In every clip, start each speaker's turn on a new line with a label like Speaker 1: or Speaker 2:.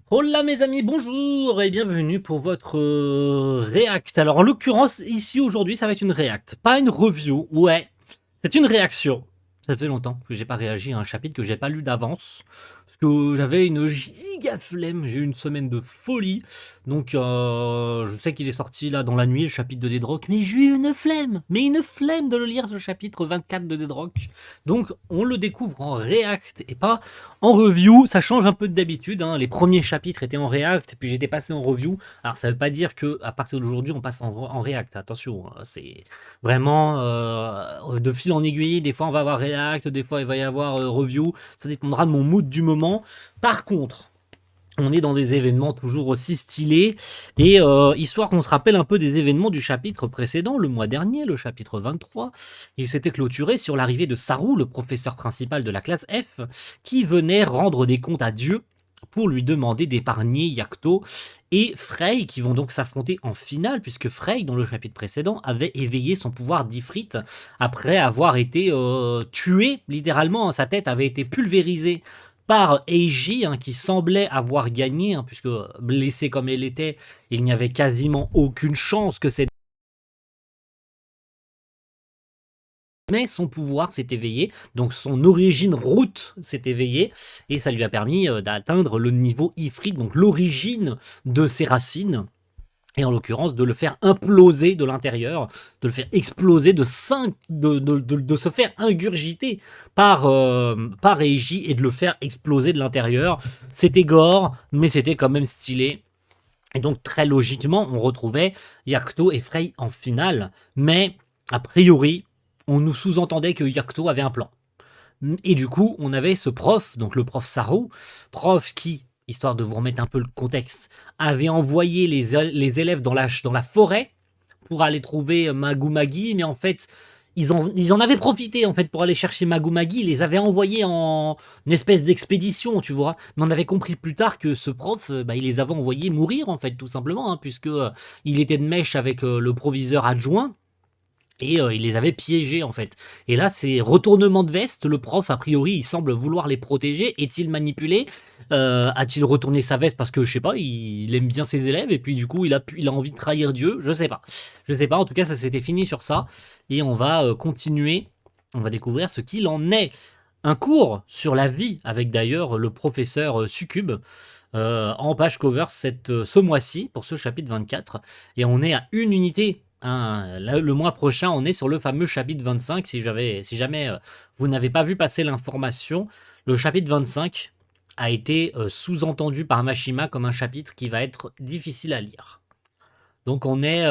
Speaker 1: Hola mes amis, bonjour et bienvenue pour votre react. Alors en l'occurrence, ici aujourd'hui, ça va être une react, pas une review, ouais, c'est une réaction. Ça fait longtemps que j'ai pas réagi à un chapitre que j'ai pas lu d'avance, parce que j'avais une giga flemme, j'ai eu une semaine de folie, donc je sais qu'il est sorti là dans la nuit, le chapitre de Deadrock, mais j'ai eu une flemme de le lire ce chapitre 24 de Deadrock, donc on le découvre en react et pas en review. Ça change un peu d'habitude, hein. Les premiers chapitres étaient en react, puis j'étais passé en review. Alors ça veut pas dire que à partir d'aujourd'hui on passe en react, attention, hein. C'est vraiment de fil en aiguille. Des fois on va avoir react, des fois il va y avoir review. Ça dépendra de mon mood du moment. Par contre, on est dans des événements toujours aussi stylés, et histoire qu'on se rappelle un peu des événements du chapitre précédent, le mois dernier, le chapitre 23, il s'était clôturé sur l'arrivée de Saru, le professeur principal de la classe F, qui venait rendre des comptes à Dieu pour lui demander d'épargner Yakuto et Frey, qui vont donc s'affronter en finale, puisque Frey, dans le chapitre précédent, avait éveillé son pouvoir d'Ifrit après avoir été tué, littéralement, sa tête avait été pulvérisée par Eiji, hein, qui semblait avoir gagné, hein, puisque blessée comme elle était, il n'y avait quasiment aucune chance que cette... Mais son pouvoir s'est éveillé, donc son origine route s'est éveillée, et ça lui a permis d'atteindre le niveau Ifrit, donc l'origine de ses racines, et en l'occurrence de le faire imploser de l'intérieur, de le faire exploser, de se faire ingurgiter par Eiji et de le faire exploser de l'intérieur. C'était gore, mais c'était quand même stylé. Et donc très logiquement, on retrouvait Yakuto et Frey en finale, mais a priori, on nous sous-entendait que Yakuto avait un plan. Et du coup, on avait ce prof, donc le prof Saru, prof qui, histoire de vous remettre un peu le contexte, avait envoyé les élèves dans la forêt pour aller trouver Magumagi, mais en fait, ils en avaient profité en fait pour aller chercher Magumagi, ils les avaient envoyés en une espèce d'expédition, tu vois. Mais on avait compris plus tard que ce prof, il les avait envoyés mourir en fait, tout simplement, hein, puisque il était de mèche avec le proviseur adjoint, et il les avait piégés en fait. Et là, c'est retournement de veste. Le prof, a priori, il semble vouloir les protéger. Est-il manipulé? A-t-il retourné sa veste parce que, je sais pas, il aime bien ses élèves et puis du coup, il a envie de trahir Dieu? Je sais pas. Je sais pas. En tout cas, ça s'était fini sur ça. Et on va continuer. On va découvrir ce qu'il en est. Un cours sur la vie avec d'ailleurs le professeur Succube en page cover ce mois-ci pour ce chapitre 24. Et on est à une unité, hein. Là, le mois prochain, on est sur le fameux chapitre 25. Si jamais vous n'avez pas vu passer l'information, le chapitre 25 a été sous-entendu par Mashima comme un chapitre qui va être difficile à lire. Donc on est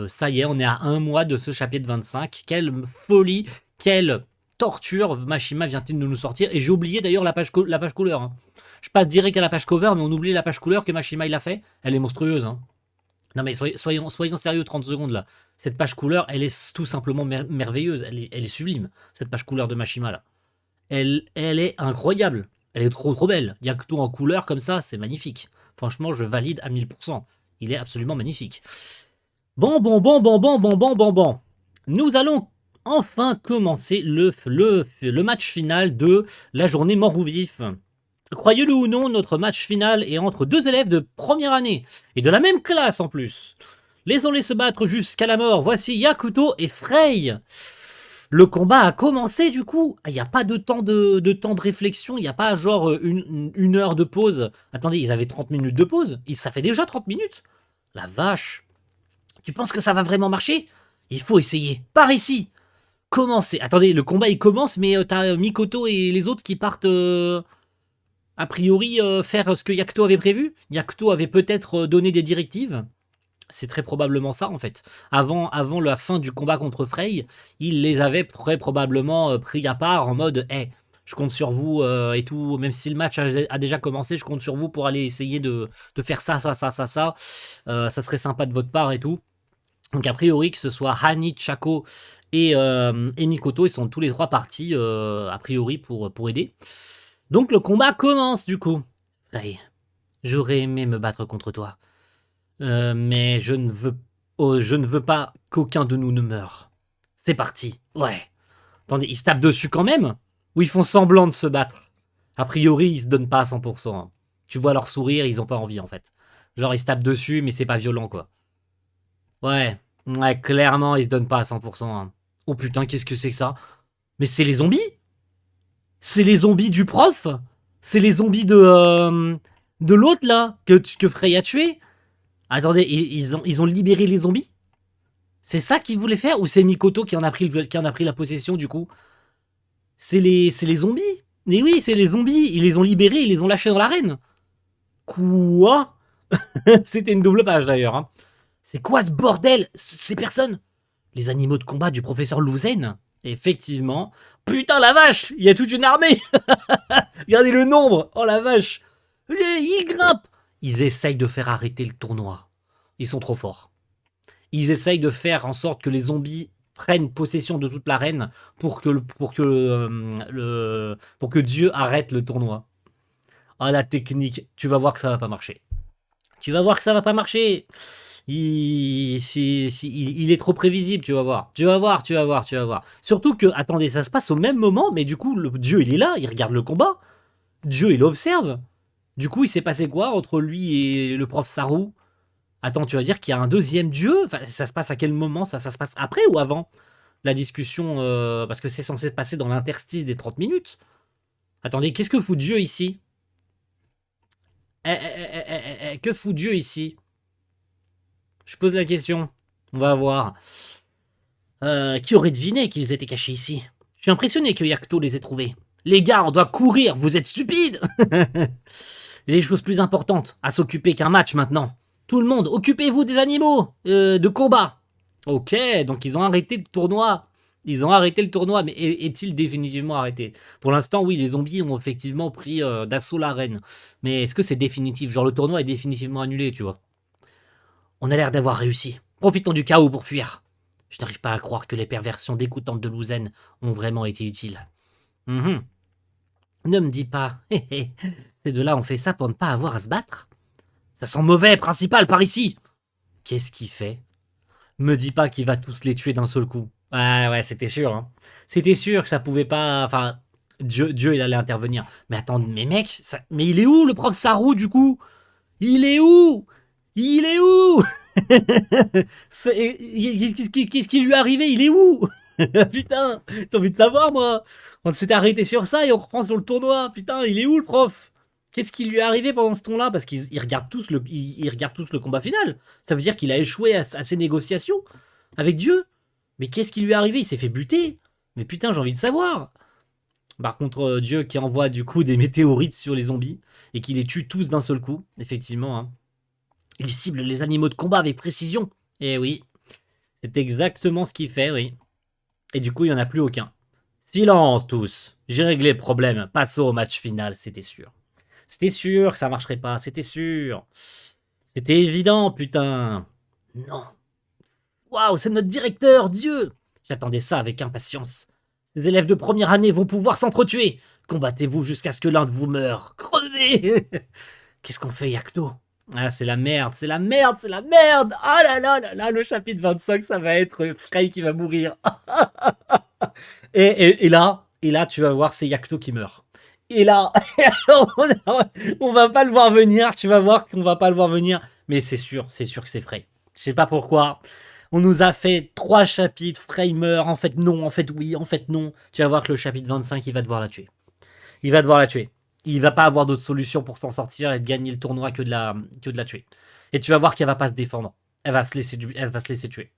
Speaker 1: ça y est, on est à un mois de ce chapitre 25. Quelle folie, quelle torture Mashima vient-il de nous sortir. Et j'ai oublié d'ailleurs la page couleur, hein. Je passe direct à la page cover, mais on oublie la page couleur que Mashima il a fait. Elle est monstrueuse, hein. Non mais soyons sérieux 30 secondes là. Cette page couleur, elle est tout simplement merveilleuse. Elle est sublime, cette page couleur de Mashima là. Elle est incroyable. Elle est trop belle. Il y a que tout en couleur comme ça, c'est magnifique. Franchement, je valide à 1000%. Il est absolument magnifique. Bon. Nous allons enfin commencer le match final de la journée mort ou vif. Croyez-le ou non, notre match final est entre deux élèves de première année, et de la même classe en plus. Laissons-les se battre jusqu'à la mort. Voici Yakuto et Frey. Le combat a commencé du coup. Il n'y a pas de temps de réflexion. Il n'y a pas genre une heure de pause. Attendez, ils avaient 30 minutes de pause. Ça fait déjà 30 minutes. La vache. Tu penses que ça va vraiment marcher? Il faut essayer. Par ici. Commencez. Attendez, le combat il commence, mais t'as Mikoto et les autres qui partent a priori faire ce que Yakuto avait prévu. Yakuto avait peut-être donné des directives. C'est très probablement ça en fait. Avant la fin du combat contre Frey, il les avait très probablement pris à part en mode hey, je compte sur vous et tout, même si le match a déjà commencé, je compte sur vous pour aller essayer de faire ça. Ça serait sympa de votre part et tout. Donc a priori que ce soit Hani, Chako et Mikoto, ils sont tous les trois partis a priori pour aider. Donc le combat commence du coup. Frey, j'aurais aimé me battre contre toi. Mais je ne veux pas qu'aucun de nous ne meure. C'est parti. Ouais. Attendez, ils se tapent dessus quand même? Ou ils font semblant de se battre? A priori, ils se donnent pas à 100%, hein. Tu vois leur sourire, ils ont pas envie, en fait. Genre, ils se tapent dessus, mais c'est pas violent, quoi. Ouais. Ouais, clairement, ils se donnent pas à 100%. Hein. Oh putain, qu'est-ce que c'est que ça? Mais c'est les zombies? C'est les zombies du prof? C'est les zombies de l'autre, là, que Frey a tué? Attendez, ils ont libéré les zombies? C'est ça qu'ils voulaient faire? Ou c'est Mikoto qui en a pris la possession, du coup? C'est les zombies? Mais oui, c'est les zombies. Ils les ont libérés, ils les ont lâchés dans l'arène. Quoi? C'était une double page, d'ailleurs. Hein. C'est quoi ce bordel? Ces personnes? Les animaux de combat du professeur Louzen? Effectivement. Putain, la vache! Il y a toute une armée! Regardez le nombre! Oh la vache! Ils grimpent! Ils essayent de faire arrêter le tournoi. Ils sont trop forts. Ils essayent de faire en sorte que les zombies prennent possession de toute l'arène pour que Dieu arrête le tournoi. Ah, la technique. Tu vas voir que ça va pas marcher. Tu vas voir que ça va pas marcher. Il est trop prévisible, tu vas voir. Tu vas voir, tu vas voir, tu vas voir. Surtout que, attendez, ça se passe au même moment, mais du coup, Dieu, il est là, il regarde le combat. Dieu, il observe. Du coup, il s'est passé quoi entre lui et le prof Saru? Attends, tu vas dire qu'il y a un deuxième Dieu? Enfin, ça se passe à quel moment? Ça se passe après ou avant la discussion? Parce que c'est censé se passer dans l'interstice des 30 minutes. Attendez, qu'est-ce que fout Dieu ici? Que fout Dieu ici? Je pose la question. On va voir. Qui aurait deviné qu'ils étaient cachés ici? Je suis impressionné que Yakuto les ait trouvés. Les gars, on doit courir, vous êtes stupides. Il y a des choses plus importantes à s'occuper qu'un match maintenant. Tout le monde, occupez-vous des animaux de combat. Ok, donc ils ont arrêté le tournoi. Ils ont arrêté le tournoi, mais est-il définitivement arrêté? Pour l'instant, oui, les zombies ont effectivement pris d'assaut l'arène. Mais est-ce que c'est définitif? Genre le tournoi est définitivement annulé, tu vois. On a l'air d'avoir réussi. Profitons du chaos pour fuir. Je n'arrive pas à croire que les perversions dégoûtantes de Louzen ont vraiment été utiles. Ne me dis pas. Ces deux-là ont fait ça pour ne pas avoir à se battre? Ça sent mauvais, principal, par ici. Qu'est-ce qu'il fait? Me dis pas qu'il va tous les tuer d'un seul coup. Ah ouais, c'était sûr. Hein. C'était sûr que ça pouvait pas... Enfin, Dieu, il allait intervenir. Mais attends, mais mec, mais il est où le prof Saru, du coup? Il est où? Il est où? Qu'est-ce qui lui est arrivé? Il est où? Putain, j'ai envie de savoir, moi. On s'était arrêté sur ça et on reprend sur le tournoi. Putain, il est où le prof? Qu'est-ce qui lui est arrivé pendant ce temps-là? Parce qu'ils regardent tous ils regardent tous le combat final. Ça veut dire qu'il a échoué à ses négociations avec Dieu. Mais qu'est-ce qui lui est arrivé? Il s'est fait buter. Mais putain, j'ai envie de savoir. Par contre, Dieu qui envoie du coup des météorites sur les zombies et qui les tue tous d'un seul coup, effectivement. Hein. Il cible les animaux de combat avec précision. Eh oui, c'est exactement ce qu'il fait, oui. Et du coup, il n'y en a plus aucun. Silence tous. J'ai réglé le problème. Passons au match final, c'était sûr. C'était sûr que ça marcherait pas, c'était sûr. C'était évident, putain. Non. Waouh, c'est notre directeur, Dieu. J'attendais ça avec impatience. Ces élèves de première année vont pouvoir s'entretuer. Combattez-vous jusqu'à ce que l'un de vous meure. Crevez. Qu'est-ce qu'on fait, Yakuto? Ah, c'est la merde, c'est la merde, c'est la merde. Ah là là là là, le chapitre 25, ça va être Frey qui va mourir. et là, tu vas voir, c'est Yakuto qui meurt. Et là, on va pas le voir venir, tu vas voir qu'on va pas le voir venir. Mais c'est sûr que c'est Frey. Je sais pas pourquoi. On nous a fait 3 chapitres, Frey meurt, en fait non, en fait oui, en fait non. Tu vas voir que le chapitre 25, il va devoir la tuer. Il va devoir la tuer. Il va pas avoir d'autre solution pour s'en sortir et de gagner le tournoi que de la tuer. Et tu vas voir qu'elle va pas se défendre. Elle va se laisser tuer.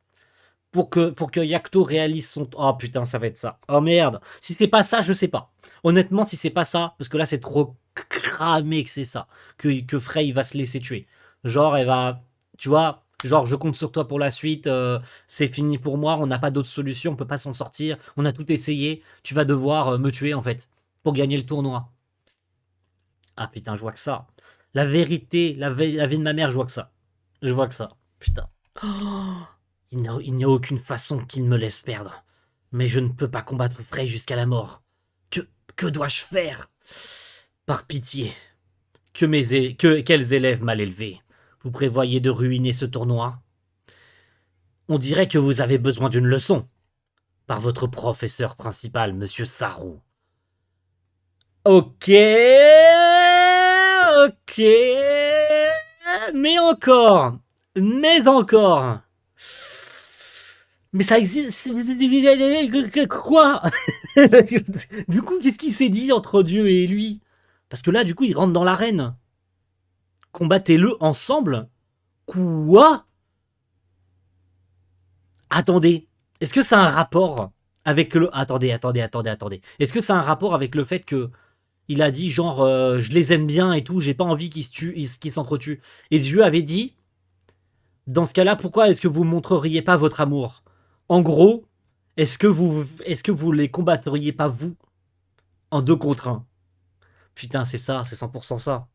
Speaker 1: Pour que Yakuto réalise son... Oh putain, ça va être ça. Oh merde. Si c'est pas ça, je sais pas. Honnêtement, si c'est pas ça, parce que là c'est trop cramé que c'est ça, que Frey va se laisser tuer. Genre, elle va... Tu vois, genre, je compte sur toi pour la suite, c'est fini pour moi, on n'a pas d'autre solution, on peut pas s'en sortir, on a tout essayé, tu vas devoir me tuer en fait, pour gagner le tournoi. Ah putain, je vois que ça. La vérité, la vie de ma mère, je vois que ça. Je vois que ça. Putain. Oh, il n'y a aucune façon qu'il me laisse perdre. Mais je ne peux pas combattre Frey jusqu'à la mort. Que dois-je faire? Par pitié. Quels élèves mal élevés. Vous prévoyez de ruiner ce tournoi? On dirait que vous avez besoin d'une leçon. Par votre professeur principal, Monsieur Saru. Ok. Ok. Mais encore. Mais encore. Mais ça existe. Quoi? Du coup, qu'est-ce qui s'est dit entre Dieu et lui? Parce que là, du coup, il rentre dans l'arène. Combattez-le ensemble. Quoi? Attendez. Est-ce que ça a un rapport avec le... Attendez. Est-ce que ça a un rapport avec le fait que il a dit genre je les aime bien et tout, j'ai pas envie qu'ils se tuent, qu'ils s'entretuent. Et Dieu avait dit dans ce cas-là, pourquoi est-ce que vous montreriez pas votre amour? En gros, est-ce que vous les combatteriez pas vous en 2 contre 1? Putain, c'est ça, c'est 100% ça.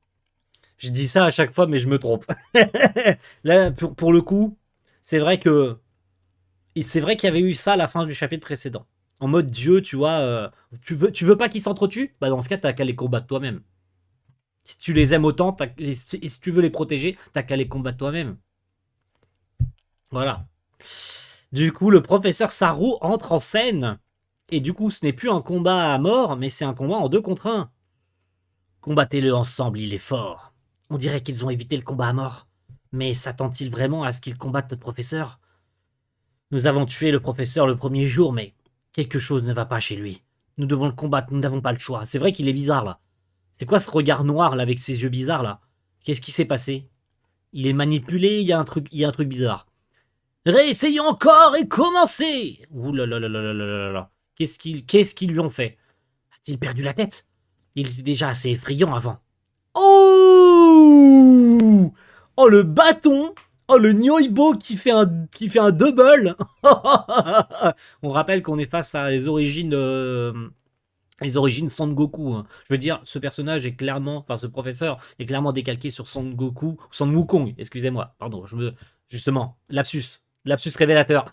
Speaker 1: Je dis ça à chaque fois, mais je me trompe. Là, pour le coup, c'est vrai que c'est vrai qu'il y avait eu ça à la fin du chapitre précédent. En mode Dieu, tu vois, tu veux pas qu'ils s'entretuent? Bah dans ce cas, t'as qu'à les combattre toi-même. Si tu les aimes autant, et si tu veux les protéger, t'as qu'à les combattre toi-même. Voilà. Du coup, le professeur Saru entre en scène. Et du coup, ce n'est plus un combat à mort, mais c'est un combat en 2 contre 1. Combattez-le ensemble, il est fort. On dirait qu'ils ont évité le combat à mort. Mais s'attend-il vraiment à ce qu'ils combattent notre professeur? Nous avons tué le professeur le premier jour, mais quelque chose ne va pas chez lui. Nous devons le combattre, nous n'avons pas le choix. C'est vrai qu'il est bizarre là. C'est quoi ce regard noir là avec ses yeux bizarres là? Qu'est-ce qui s'est passé? Il est manipulé, il y a un truc bizarre. Réessayons encore et commencez! Ouh là là là là là là là. Qu'est-ce qu'ils lui ont fait? A-t-il perdu la tête? Il était déjà assez effrayant avant. Oh! Oh le bâton! Oh le Nyoibo qui fait un double! On rappelle qu'on est face à les origines Son Goku. Hein. Je veux dire, ce personnage est clairement, enfin ce professeur est clairement décalqué sur Son Goku, Son Wukong, excusez-moi, pardon, justement, lapsus révélateur,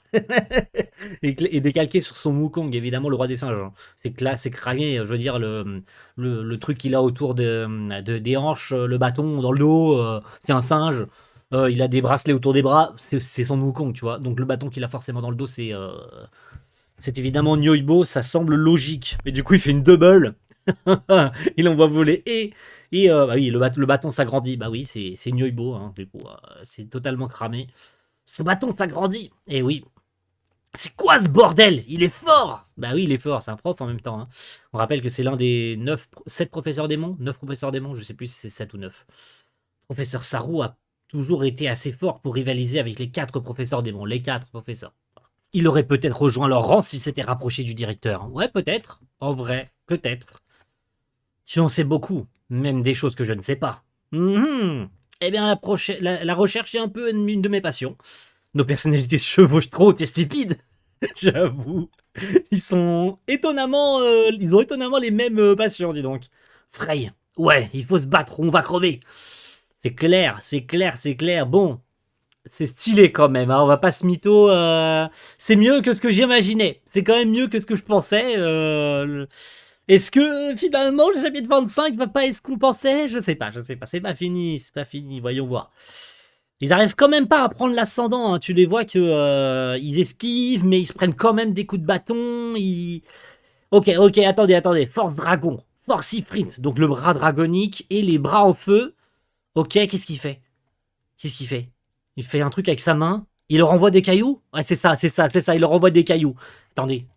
Speaker 1: et décalqué sur Son Wukong, évidemment le roi des singes. Hein. C'est cramé, je veux dire, le truc qu'il a autour des hanches, le bâton dans le dos, c'est un singe. Il a des bracelets autour des bras, c'est Son Wukong, tu vois. Donc le bâton qu'il a forcément dans le dos, c'est évidemment Nyoibo, ça semble logique. Mais du coup, il fait une double. Il envoie voler. Bah oui, le bâton s'agrandit. Bah oui, c'est Nyoibo. Hein, du coup, c'est totalement cramé. Son bâton s'agrandit. Et oui. C'est quoi ce bordel? Il est fort. Bah oui, il est fort. C'est un prof en même temps. Hein. On rappelle que c'est l'un des 7 professeurs démons. 9 professeurs démons. Je sais plus si c'est 7 ou 9. Professeur Saru a toujours été assez fort pour rivaliser avec les 4 professeurs démons. Les 4 professeurs. Il aurait peut-être rejoint leur rang s'il s'était rapproché du directeur. Ouais, peut-être. En vrai, peut-être. Tu en sais beaucoup, même des choses que je ne sais pas. Eh bien, la recherche est un peu une de mes passions. Nos personnalités se chevauchent trop, t'es stupide. J'avoue. Ils ont étonnamment les mêmes passions, dis donc. Frey. Ouais, il faut se battre, on va crever. C'est clair. Bon, c'est stylé quand même, hein, on va pas se mytho. C'est mieux que ce que j'imaginais. C'est quand même mieux que ce que je pensais. Est-ce que finalement le chapitre 25 va pas être ce qu'on pensait? Je sais pas. C'est pas fini, voyons voir. Ils arrivent quand même pas à prendre l'ascendant. Hein. Tu les vois que ils esquivent, mais ils se prennent quand même des coups de bâton. Ok, attendez. Force dragon, force Ifrit, donc le bras dragonique et les bras en feu. Ok, qu'est-ce qu'il fait? Il fait un truc avec sa main. Il leur envoie des cailloux. Ouais, c'est ça. Il leur envoie des cailloux. Attendez.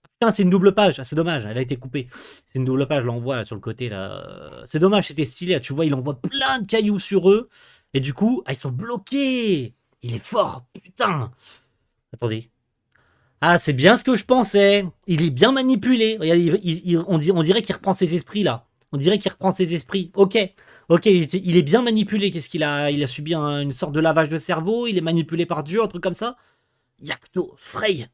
Speaker 1: Putain, c'est une double page. Ah, c'est dommage, elle a été coupée. C'est une double page, là, on voit là, sur le côté. Là. C'est dommage, c'était stylé. Là, tu vois, il envoie plein de cailloux sur eux. Et du coup, ils sont bloqués. Il est fort, putain. Attendez. Ah, c'est bien ce que je pensais. Il est bien manipulé. On dirait qu'il reprend ses esprits, là. On dirait qu'il reprend ses esprits. Ok, il est bien manipulé. Qu'est-ce qu'il a? Il a subi une sorte de lavage de cerveau. Il est manipulé par Dieu, un truc comme ça. Yakuto, Frey,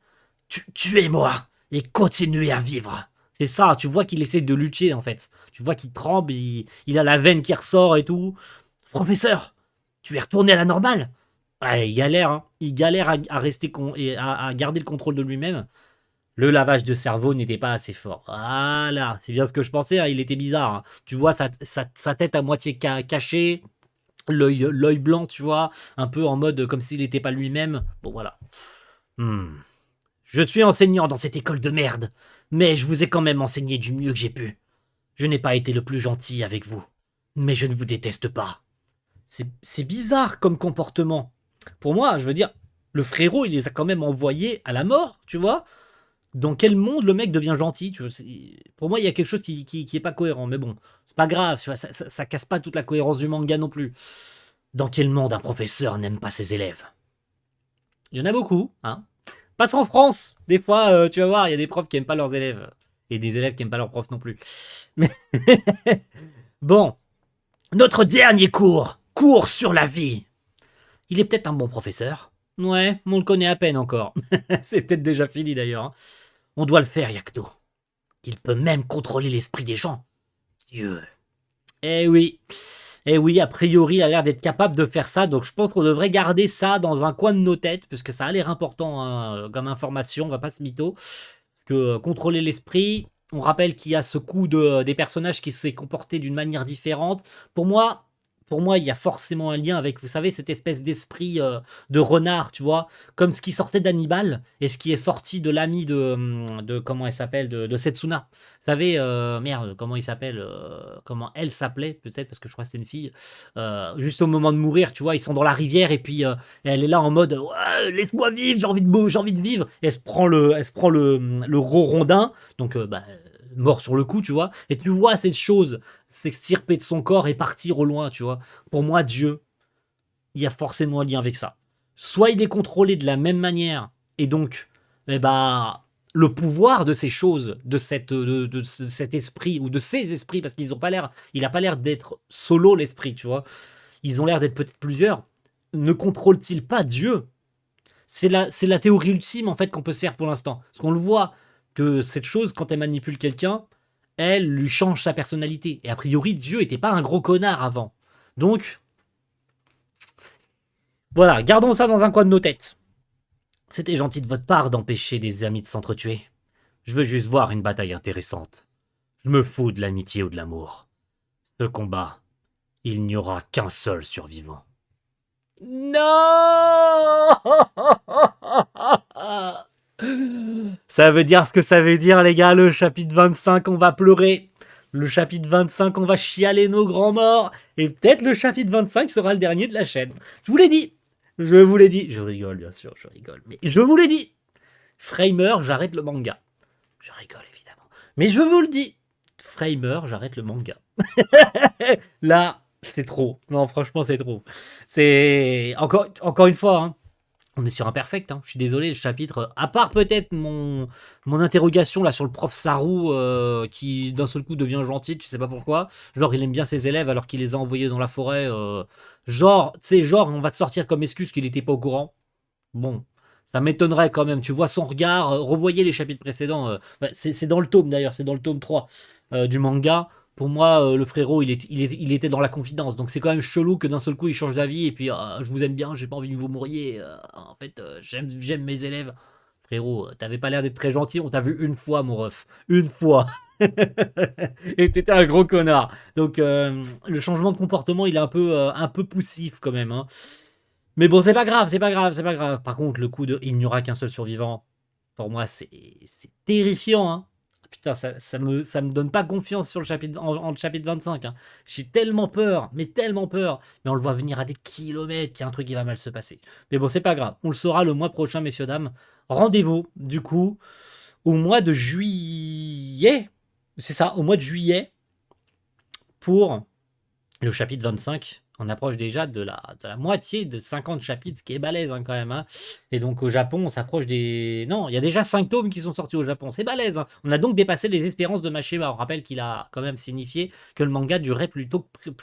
Speaker 1: tuez-moi et continuez à vivre. C'est ça, tu vois qu'il essaie de lutter en fait. Tu vois qu'il tremble, il a la veine qui ressort et tout. Professeur, tu es retourné à la normale? Ouais, il galère, hein. Il galère à rester et à garder le contrôle de lui-même. Le lavage de cerveau n'était pas assez fort. Voilà, c'est bien ce que je pensais, hein, il était bizarre. Hein. Tu vois sa tête à moitié cachée, l'œil blanc, tu vois, un peu en mode comme s'il n'était pas lui-même. Bon, voilà. Je suis enseignant dans cette école de merde, mais je vous ai quand même enseigné du mieux que j'ai pu. Je n'ai pas été le plus gentil avec vous. Mais je ne vous déteste pas. C'est bizarre comme comportement. Pour moi, je veux dire, le frérot, il les a quand même envoyés à la mort, tu vois. Dans quel monde le mec devient gentil, tu vois. Pour moi, il y a quelque chose qui est pas cohérent. Mais bon, c'est pas grave, tu vois, ça casse pas toute la cohérence du manga non plus. Dans quel monde un professeur n'aime pas ses élèves? Il y en a beaucoup, hein. Passe en France. Des fois, tu vas voir, il y a des profs qui aiment pas leurs élèves. Et des élèves qui aiment pas leurs profs non plus. Mais bon, notre dernier cours. Cours sur la vie. Il est peut-être un bon professeur. Ouais, mais on le connaît à peine encore. C'est peut-être déjà fini d'ailleurs, hein. On doit le faire, Yakuto. Il peut même contrôler l'esprit des gens. Dieu. Eh oui. Eh oui, a priori, il a l'air d'être capable de faire ça, donc je pense qu'on devrait garder ça dans un coin de nos têtes, puisque ça a l'air important, hein, comme information, on va pas se mytho. Parce que contrôler l'esprit, on rappelle qu'il y a ce coup des personnages qui s'est comporté d'une manière différente. Pour moi, il y a forcément un lien avec, vous savez, cette espèce d'esprit de renard, tu vois, comme ce qui sortait d'Hannibal et ce qui est sorti de l'ami de comment elle s'appelle, de Setsuna. Vous savez, merde, comment il s'appelle, comment elle s'appelait, peut-être, parce que je crois que c'était une fille. Juste au moment de mourir, tu vois, ils sont dans la rivière et puis elle est là en mode ouais, laisse-moi vivre, j'ai envie de vivre. Et elle se prend le gros rondin, donc mort sur le coup, tu vois. Et tu vois cette chose s'extirper de son corps et partir au loin, tu vois. Pour moi, Dieu, il y a forcément un lien avec ça. Soit il est contrôlé de la même manière, et donc, eh ben, le pouvoir de ces choses, de cet esprit, ou de ces esprits, parce qu'ils ont pas l'air, il a pas l'air d'être solo l'esprit, tu vois. Ils ont l'air d'être peut-être plusieurs. Ne contrôle-t-il pas Dieu? C'est la théorie ultime, en fait, qu'on peut se faire pour l'instant. Parce qu'on le voit, que cette chose, quand elle manipule quelqu'un, elle lui change sa personnalité. Et a priori, Dieu était pas un gros connard avant. Donc, voilà, gardons ça dans un coin de nos têtes. C'était gentil de votre part d'empêcher des amis de s'entretuer. Je veux juste voir une bataille intéressante. Je me fous de l'amitié ou de l'amour. Ce combat, il n'y aura qu'un seul survivant. Non. Ça veut dire ce que ça veut dire, les gars. Le chapitre 25, on va pleurer. Le chapitre 25, on va chialer nos grands morts. Et peut-être le chapitre 25 sera le dernier de la chaîne. Je vous l'ai dit. Je vous l'ai dit. Je rigole, bien sûr, je rigole. Mais je vous l'ai dit. Framer, j'arrête le manga. Je rigole, évidemment. Mais je vous le dis. Framer, j'arrête le manga. Là, c'est trop. Non, franchement, c'est trop. C'est encore une fois, hein, on est sur un perfect, hein. Je suis désolé, le chapitre, à part peut-être mon interrogation là sur le prof Saru qui d'un seul coup devient gentil, tu sais pas pourquoi. Genre, il aime bien ses élèves alors qu'il les a envoyés dans la forêt. Genre, tu sais, genre, on va te sortir comme excuse qu'il était pas au courant. Bon, ça m'étonnerait quand même. Tu vois son regard, revoyez les chapitres précédents. C'est dans le tome d'ailleurs, c'est dans le tome 3 du manga. Pour moi, le frérot, il était dans la confidence. Donc c'est quand même chelou que d'un seul coup, il change d'avis. Et puis, je vous aime bien, j'ai pas envie que vous mouriez. En fait, j'aime mes élèves. Frérot, t'avais pas l'air d'être très gentil. On t'a vu une fois, mon ref. Une fois. Et t'étais un gros connard. Donc, le changement de comportement, il est un peu poussif quand même, hein. Mais bon, c'est pas grave, c'est pas grave, c'est pas grave. Par contre, le coup de il n'y aura qu'un seul survivant, pour moi, c'est terrifiant, hein. Putain, ça me donne pas confiance sur le chapitre, en chapitre 25, hein. J'ai tellement peur, mais tellement peur. Mais on le voit venir à des kilomètres, qu'il y a un truc qui va mal se passer. Mais bon, c'est pas grave. On le saura le mois prochain, messieurs, dames. Rendez-vous, du coup, au mois de juillet. C'est ça, au mois de juillet, pour le chapitre 25, on approche déjà de la moitié de 50 chapitres, ce qui est balèze, hein, quand même, hein. Et donc au Japon, on s'approche des... Non, il y a déjà 5 tomes qui sont sortis au Japon, c'est balèze, hein. On a donc dépassé les espérances de Mashima. On rappelle qu'il a quand même signifié que le manga durait plus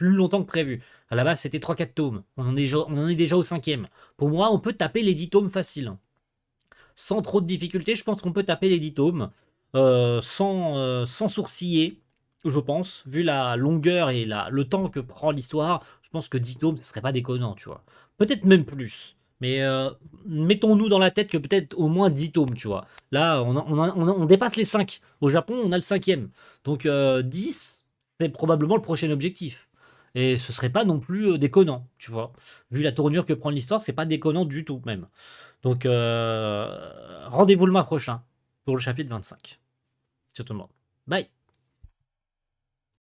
Speaker 1: longtemps que prévu. À la base, c'était 3-4 tomes. On en est déjà au 5e. Pour moi, on peut taper les 10 tomes faciles, hein. Sans trop de difficultés, je pense qu'on peut taper les 10 tomes. Sans sourciller, je pense, vu la longueur et le temps que prend l'histoire, je pense que 10 tomes, ce serait pas déconnant, tu vois. Peut-être même plus. Mais mettons-nous dans la tête que peut-être au moins 10 tomes, tu vois. Là, on dépasse les 5. Au Japon, on a le 5e. Donc 10, c'est probablement le prochain objectif. Et ce serait pas non plus déconnant, tu vois. Vu la tournure que prend l'histoire, c'est pas déconnant du tout, même. Donc, rendez-vous le mois prochain pour le chapitre 25. Sur tout le monde. Bye!